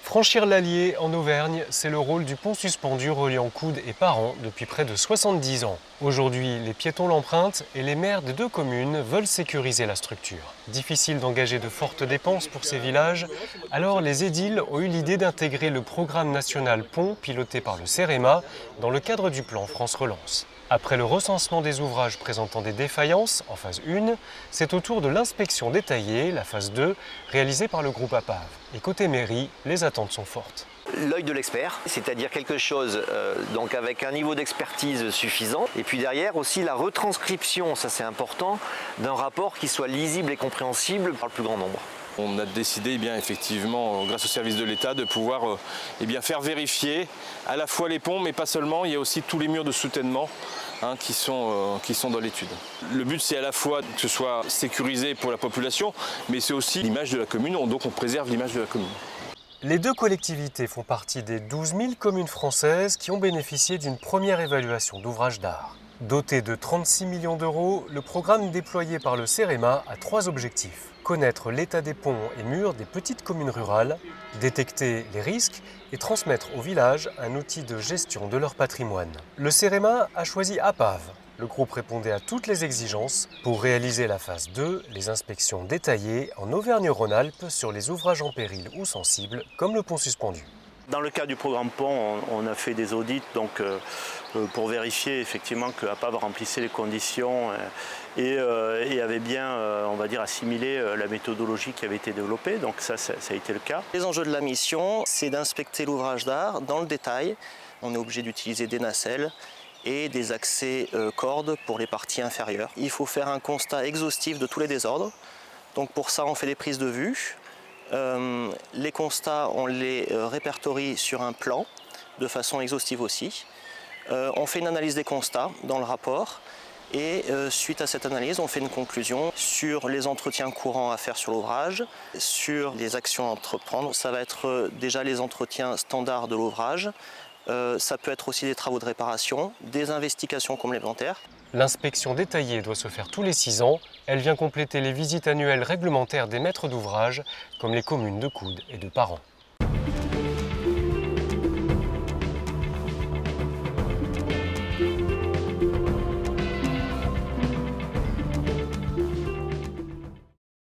Franchir l'Allier en Auvergne, c'est le rôle du pont suspendu reliant Coudes et Parent depuis près de 70 ans. Aujourd'hui, les piétons l'empruntent et les maires des deux communes veulent sécuriser la structure. Difficile d'engager de fortes dépenses pour ces villages, alors les édiles ont eu l'idée d'intégrer le programme national Pont piloté par le CEREMA dans le cadre du plan France Relance. Après le recensement des ouvrages présentant des défaillances en phase 1, c'est au tour de l'inspection détaillée, la phase 2, réalisée par le groupe APAV. Et côté mairie, les attentes sont fortes. L'œil de l'expert, c'est-à-dire quelque chose donc avec un niveau d'expertise suffisant. Et puis derrière aussi la retranscription, ça c'est important, d'un rapport qui soit lisible et compréhensible par le plus grand nombre. On a décidé effectivement, grâce au service de l'État, de pouvoir faire vérifier à la fois les ponts, mais pas seulement, il y a aussi tous les murs de soutènement qui sont dans l'étude. Le but c'est à la fois que ce soit sécurisé pour la population, mais c'est aussi l'image de la commune, donc on préserve l'image de la commune. Les deux collectivités font partie des 12 000 communes françaises qui ont bénéficié d'une première évaluation d'ouvrages d'art. Doté de 36 millions d'euros, le programme déployé par le CEREMA a 3 objectifs. Connaître l'état des ponts et murs des petites communes rurales, détecter les risques et transmettre aux villages un outil de gestion de leur patrimoine. Le CEREMA a choisi APAV. Le groupe répondait à toutes les exigences pour réaliser la phase 2, les inspections détaillées en Auvergne-Rhône-Alpes sur les ouvrages en péril ou sensibles comme le pont suspendu. Dans le cas du programme Pont, on a fait des audits pour vérifier effectivement que APAV remplissait les conditions et avait bien assimilé la méthodologie qui avait été développée, donc ça a été le cas. Les enjeux de la mission, c'est d'inspecter l'ouvrage d'art dans le détail. On est obligé d'utiliser des nacelles et des accès cordes pour les parties inférieures. Il faut faire un constat exhaustif de tous les désordres. Donc pour ça, on fait des prises de vue. Les constats, on les répertorie sur un plan de façon exhaustive aussi. On fait une analyse des constats dans le rapport et suite à cette analyse, on fait une conclusion sur les entretiens courants à faire sur l'ouvrage, sur les actions à entreprendre. Ça va être déjà les entretiens standards de l'ouvrage. Ça peut être aussi des travaux de réparation, des investigations complémentaires. L'inspection détaillée doit se faire tous les 6 ans. Elle vient compléter les visites annuelles réglementaires des maîtres d'ouvrage, comme les communes de Coudes et de Parent.